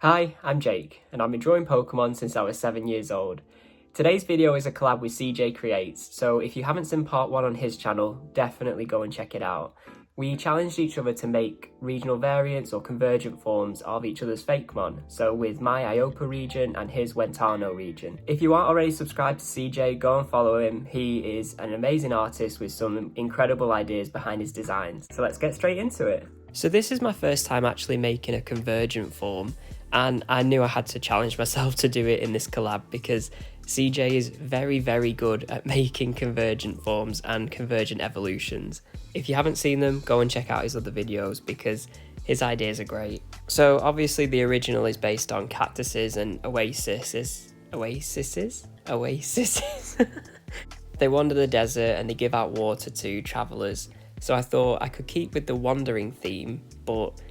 Hi, I'm Jake, and I've been drawing Pokemon since I was 7 years old. Today's video is a collab with Seajay Creates, so if you haven't seen part 1 on his channel, definitely go and check it out. We challenged each other to make regional variants or convergent forms of each other's Fakemon, so with my Iopa region and his Wentano region. If you aren't already subscribed to CJ, go and follow him. He is an amazing artist with some incredible ideas behind his designs. So let's get straight into it. So this is my first time actually making a convergent form, and I knew I had to challenge myself to do it in this collab because CJ is very, very good at making convergent forms and convergent evolutions. If you haven't seen them, go and check out his other videos because his ideas are great. So obviously the original is based on cactuses and oases. They wander the desert and they give out water to travellers. So I thought I could keep with the wandering theme, but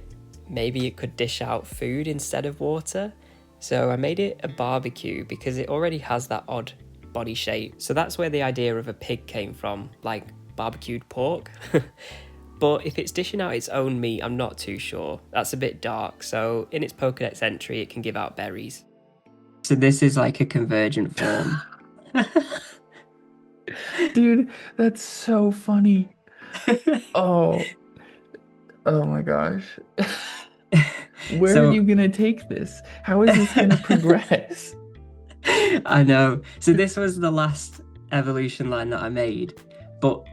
maybe it could dish out food instead of water. So I made it a barbecue because it already has that odd body shape. So that's where the idea of a pig came from, like barbecued pork. But if it's dishing out its own meat, I'm not too sure. That's a bit dark. So in its Pokédex entry, it can give out berries. So this is like a convergent form. Dude, that's so funny. Oh, oh my gosh. Where are you gonna take this? How is this gonna progress? I know. So this was the last evolution line that I made, but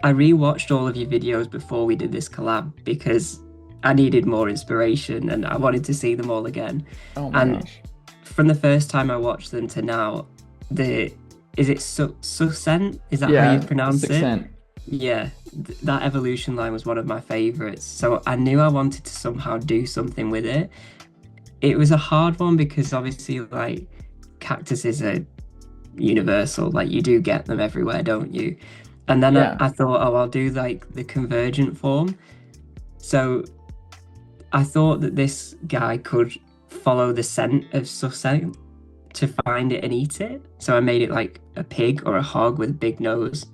I rewatched all of your videos before we did this collab because I needed more inspiration and I wanted to see them all again. Oh my gosh. From the first time I watched them to now, is it Sucent? Is that how you pronounce it? Yeah, that evolution line was one of my favorites. So I knew I wanted to somehow do something with it. It was a hard one because obviously, like, cactuses are universal. Like, you do get them everywhere, don't you? And then Yeah. I thought, oh, I'll do like the convergent form. So I thought that this guy could follow the scent of Sucent to find it and eat it. So I made it like a pig or a hog with a big nose.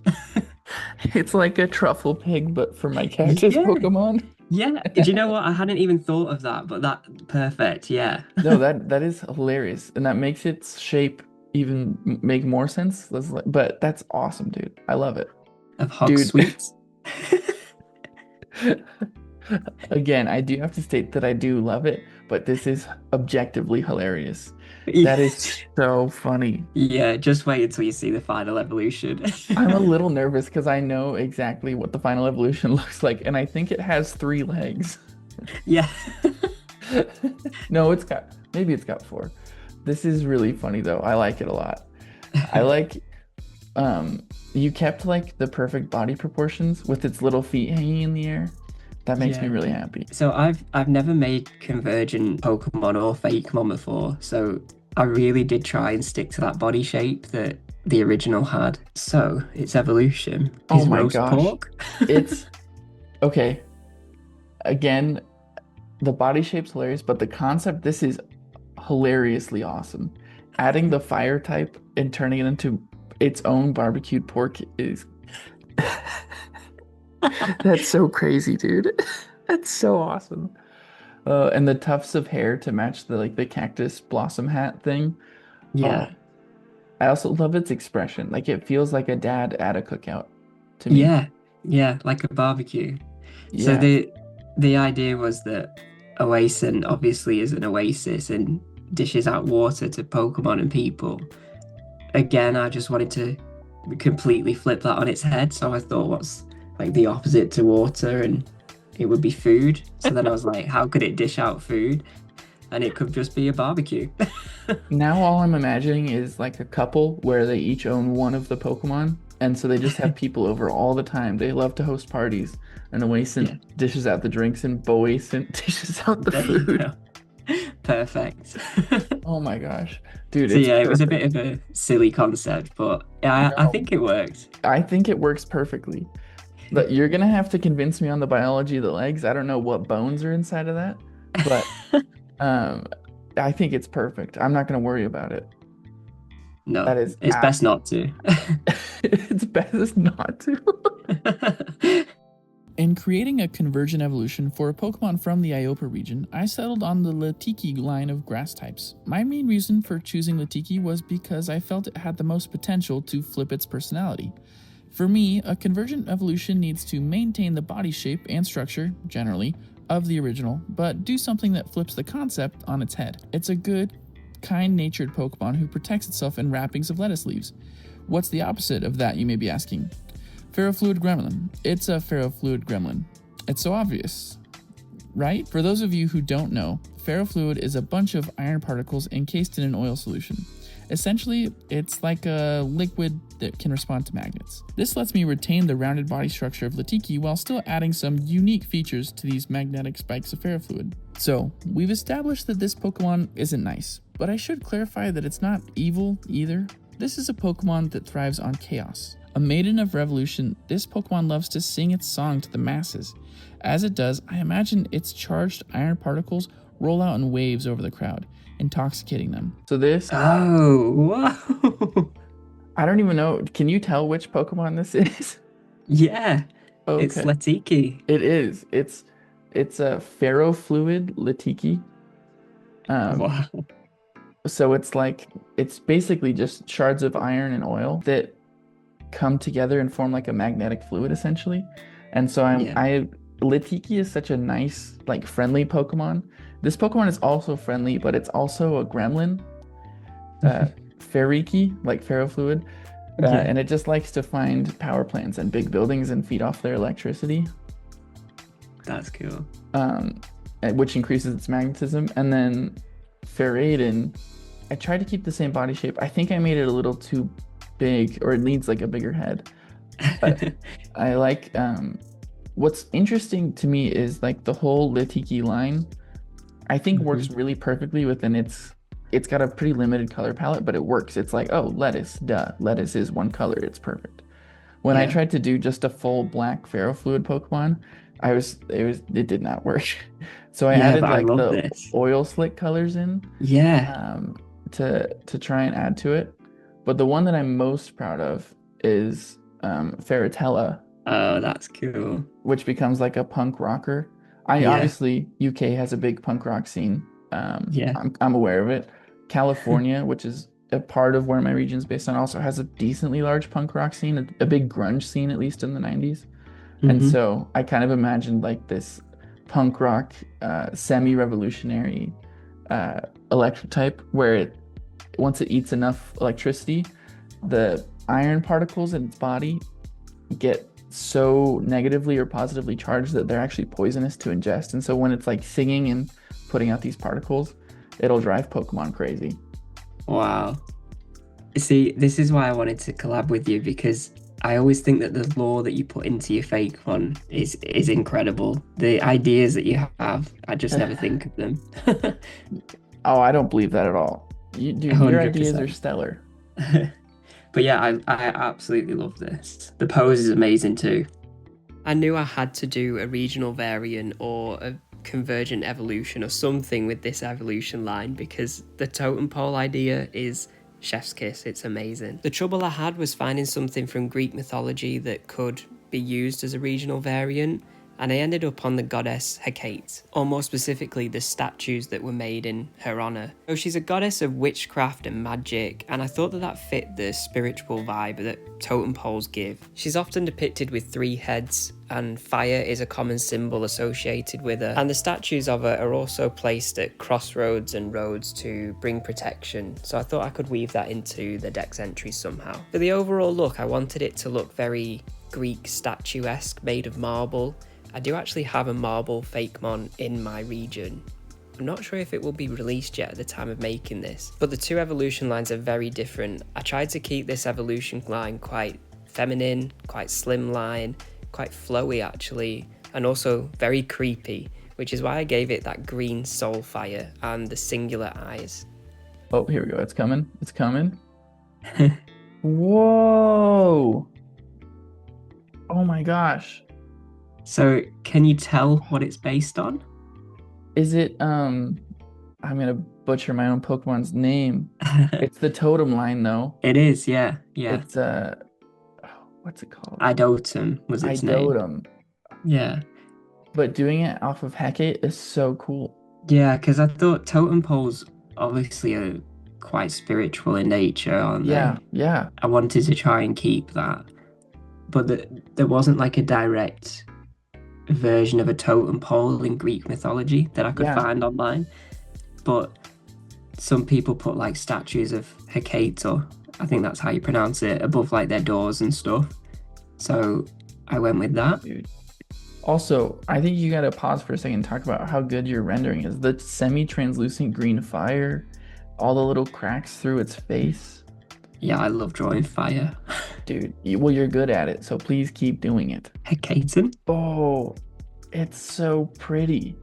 It's like a truffle pig, but for my cactus Yeah, Pokemon. yeah. Do you know what? I hadn't even thought of that, but that perfect. Yeah. No, that is hilarious, and that makes its shape even make more sense. But that's awesome, dude. I love it, Of hog dude. sweets. Again, I do have to state that I do love it, but this is objectively hilarious. Yeah. That is so funny. Yeah, just wait until you see the final evolution. I'm a little nervous because I know exactly what the final evolution looks like, and I think it has 3 legs. Yeah. No, maybe it's got 4. This is really funny though. I like it a lot. I like you kept like the perfect body proportions with its little feet hanging in the air. That makes me really happy. So I've never made convergent Pokemon or Fakemon before, so I really did try and stick to that body shape that the original had. So its evolution Oh is my roast gosh. pork. It's okay. Again, the body shape's hilarious, but the concept, this is hilariously awesome. Adding the fire type and turning it into its own barbecued pork is that's so crazy, dude. That's so awesome. And the tufts of hair to match the cactus blossom hat thing. Yeah. Oh, I also love its expression. Like it feels like a dad at a cookout to me. Yeah. Yeah, like a barbecue. So Yeah. the idea was that Oasis obviously is an oasis and dishes out water to Pokemon and people. Again, I just wanted to completely flip that on its head. So I thought, what's like the opposite to water? And it would be food. So then I was like, how could it dish out food? And it could just be a barbecue. Now all I'm imagining is like a couple where they each own one of the Pokemon, and so they just have people over all the time. They love to host parties, and Oasis Yeah, dishes out the drinks, and Boasis dishes out the there you food. go. Perfect. Oh my gosh, dude, So it's yeah, it was a bit perfect. of a silly concept, but I No, think it worked. I think it works perfectly. But you're gonna have to convince me on the biology of the legs. I don't know what bones are inside of that, but um, I think it's perfect. I'm not gonna worry about it. No, That is it's best not to. it's best not to. In creating a convergent evolution for a Pokemon from the Iopa region, I settled on the Latiki line of grass types. My main reason for choosing Latiki was because I felt it had the most potential to flip its personality. For me, a convergent evolution needs to maintain the body shape and structure, generally, of the original, but do something that flips the concept on its head. It's a good, kind-natured Pokemon who protects itself in wrappings of lettuce leaves. What's the opposite of that, you may be asking? Ferrofluid gremlin. It's a ferrofluid gremlin. It's so obvious, right? For those of you who don't know, ferrofluid is a bunch of iron particles encased in an oil solution. Essentially, it's like a liquid that can respond to magnets. This lets me retain the rounded body structure of Latiki while still adding some unique features to these magnetic spikes of ferrofluid. So, we've established that this Pokemon isn't nice, but I should clarify that it's not evil either. This is a Pokemon that thrives on chaos. A maiden of revolution, this Pokemon loves to sing its song to the masses. As it does, I imagine its charged iron particles roll out in waves over the crowd, intoxicating them. So this... Oh, wow. I don't even know. Can you tell which Pokemon this is? Yeah, Okay. it's Latiki. It is. It's a ferrofluid Latiki. Wow. So it's basically just shards of iron and oil that come together and form like a magnetic fluid essentially. And so Latiki is such a nice, like, friendly Pokemon. This Pokemon is also friendly, but it's also a gremlin. Ferriki, like ferrofluid. And it just likes to find power plants and big buildings and feed off their electricity. That's cool. Which increases its magnetism. And then Ferraden, I tried to keep the same body shape. I think I made it a little too big, or it needs like a bigger head. But I like what's interesting to me is like the whole Latiki line I think works really perfectly within it's got a pretty limited color palette, but it works. It's like, oh, lettuce, duh, lettuce is one color, it's perfect. When I tried to do just a full black ferrofluid Pokemon, it did not work. So I added like the oil slick colors in to try and add to it. But the one that I'm most proud of is Ferritella. Oh, that's cool. Which becomes like a punk rocker. Obviously, UK has a big punk rock scene. I'm aware of it. California, which is a part of where my region's based on, also has a decently large punk rock scene, a big grunge scene, at least in the 90s. And so I kind of imagined like this punk rock, semi-revolutionary electric type where once it eats enough electricity, the iron particles in its body get so negatively or positively charged that they're actually poisonous to ingest. And so when it's like singing and putting out these particles, it'll drive Pokemon crazy. Wow. See, this is why I wanted to collab with you, because I always think that the lore that you put into your Fakemon is incredible. The ideas that you have, I just never think of them. Oh, I don't believe that at all. Your ideas are stellar. But yeah, I absolutely love this. The pose is amazing too. I knew I had to do a regional variant or a convergent evolution or something with this evolution line, because the totem pole idea is chef's kiss. It's amazing. The trouble I had was finding something from Greek mythology that could be used as a regional variant, and I ended up on the goddess Hecatum, or more specifically the statues that were made in her honour. So she's a goddess of witchcraft and magic, and I thought that fit the spiritual vibe that totem poles give. She's often depicted with 3 heads, and fire is a common symbol associated with her, and the statues of her are also placed at crossroads and roads to bring protection, so I thought I could weave that into the deck's entries somehow. For the overall look, I wanted it to look very Greek statuesque, made of marble. I do actually have a marble Fakemon in my region. I'm not sure if it will be released yet at the time of making this, but the 2 evolution lines are very different. I tried to keep this evolution line quite feminine, quite slimline, quite flowy actually, and also very creepy, which is why I gave it that green soul fire and the singular eyes. Oh, here we go. It's coming. It's coming. Whoa! Oh my gosh. So, can you tell what it's based on? Is it, I'm gonna butcher my own Pokemon's name. It's the totem line, though. It is, yeah. It's, what's it called? Idotum was its name. Idotum. Yeah. But doing it off of Hecate is so cool. Yeah, because I thought totem poles obviously are quite spiritual in nature, aren't Yeah, they? yeah, I wanted to try and keep that, but there wasn't like a direct version of a totem pole in Greek mythology that I could yeah. find online. But some people put like statues of Hecate, or I think that's how you pronounce it, above like their doors and stuff. So I went with that. Dude. Also, I think you gotta pause for a second and talk about how good your rendering is. The semi-translucent green fire, all the little cracks through its face. Yeah, I love drawing fire. Dude, well, you're good at it, so please keep doing it. Hecaton? Oh, it's so pretty.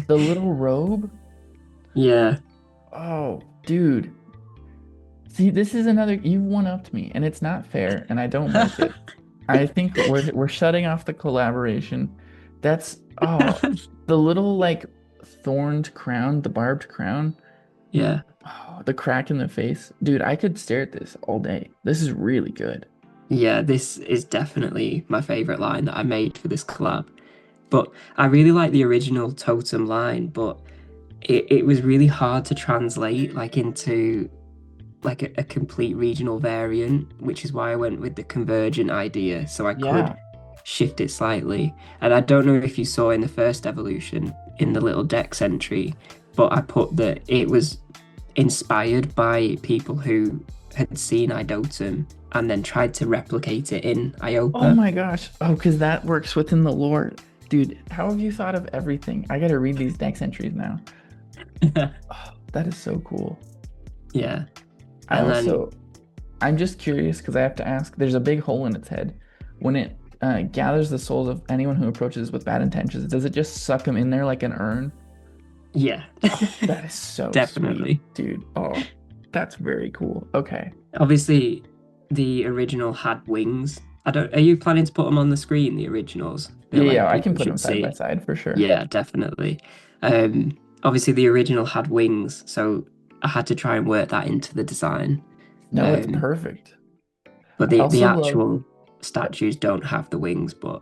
The little robe. Yeah. Oh, dude. See, this is another, you've one-upped me, and it's not fair, and I don't like it. I think we're shutting off the collaboration. That's the little like thorned crown, the barbed crown. Yeah. Oh, the crack in the face. Dude, I could stare at this all day. This is really good. Yeah, this is definitely my favorite line that I made for this collab. But I really like the original totem line, but it was really hard to translate like into like a complete regional variant, which is why I went with the convergent idea, so I could Yeah. shift it slightly. And I don't know if you saw in the first evolution in the little Dex entry, but I put that it was inspired by people who had seen Idotum and then tried to replicate it in Oh Iopa. my gosh. Oh, because that works within the lore. Dude, how have you thought of everything? I gotta read these Dex entries now. Oh, that is so cool. Yeah. I And then also, I'm just curious because I have to ask, there's a big hole in its head. When it gathers the souls of anyone who approaches with bad intentions, does it just suck them in there like an urn? yeah. That is so sweet, Definitely. dude. Oh, that's very cool. Okay. Obviously, the original had wings. I don't. Are you planning to put them on the screen? The originals. I feel Yeah, yeah, like I can people put them should side by see. side for sure. Yeah, definitely. Obviously, the original had wings, so I had to try and work that into the design. No, it's Um, perfect. but I the also love, actual statues don't have the wings, but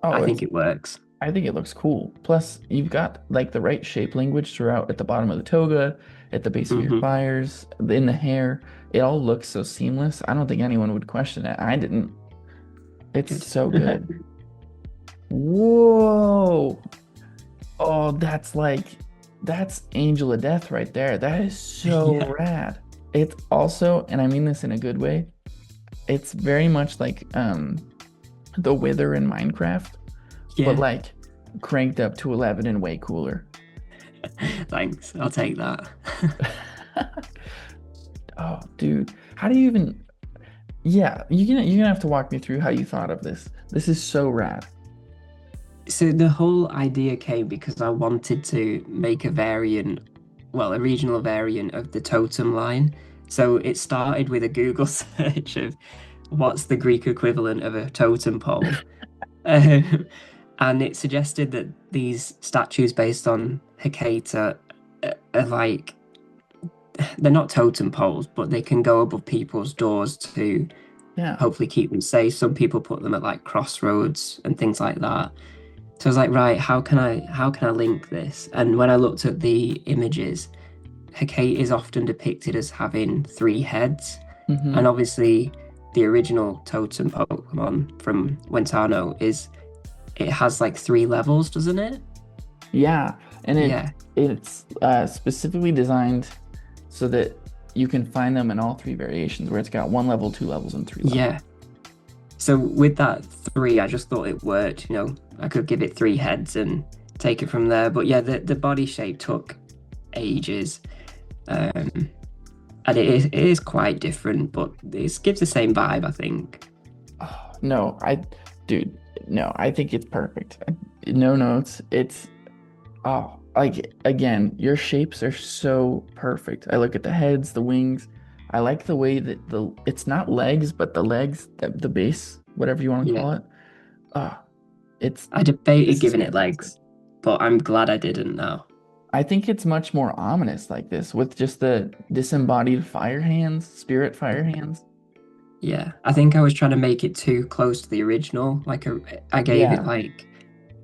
I oh, think it's, it works. I think it looks cool. Plus, you've got like the right shape language throughout at the bottom of the toga, at the base of your Hmm. fires, in the hair. It all looks so seamless. I don't think anyone would question it. I didn't. It's Good. so good. Whoa. Oh, that's Angel of Death right there. That is so Yeah. rad. It's also, and I mean this in a good way, it's very much like the Wither in Minecraft, but Yeah. like cranked up to 11 and way cooler. Thanks. I'll take that. Oh, dude. How do you even Yeah, you're gonna have to walk me through how you thought of this. This is so rad. So the whole idea came because I wanted to make a variant, well, a regional variant of the totem line. So it started with a Google search of what's the Greek equivalent of a totem pole. Um, and it suggested that these statues based on Hecate are like, they're not totem poles, but they can go above people's doors to Yeah. hopefully keep them safe. Some people put them at like crossroads and things like that. So I was like, right, how can I link this? And when I looked at the images, Hecate is often depicted as having three heads. Hmm. And obviously the original totem Pokemon from Wentano is it has like three levels, doesn't it? Yeah, and Yeah. it's specifically designed so that you can find them in all three variations, where it's got one level, two levels, and three levels. Yeah. So with that three, I just thought it worked, I could give it three heads and take it from there. But yeah, the body shape took ages. Um, and it is quite different, but it gives the same vibe, I think. Oh, no, dude, no, I think it's perfect. No notes. It's, oh, like, again, your shapes are so perfect. I look at the heads, the wings. I like the way that it's not legs, but the legs, the base, whatever you want to Yeah. call it. Oh, it's, I debated this is giving it fantastic. legs, but I'm glad I didn't now. I think it's much more ominous like this with just the disembodied fire hands, spirit fire hands. Yeah. I think I was trying to make it too close to the original. I gave it Yeah. like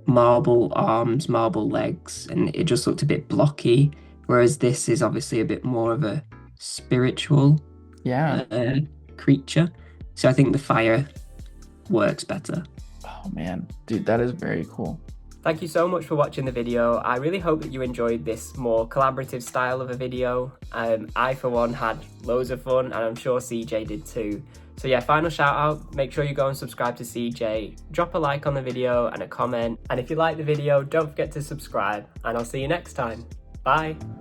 marble arms, marble legs, and it just looked a bit blocky. Whereas this is obviously a bit more of a spiritual Yeah. creature. So I think the fire works better. Oh man, dude, that is very cool. Thank you so much for watching the video. I really hope that you enjoyed this more collaborative style of a video. I, for one, had loads of fun, and I'm sure CJ did too. So yeah, final shout out, make sure you go and subscribe to CJ, drop a like on the video and a comment, and if you like the video, don't forget to subscribe, and I'll see you next time. Bye!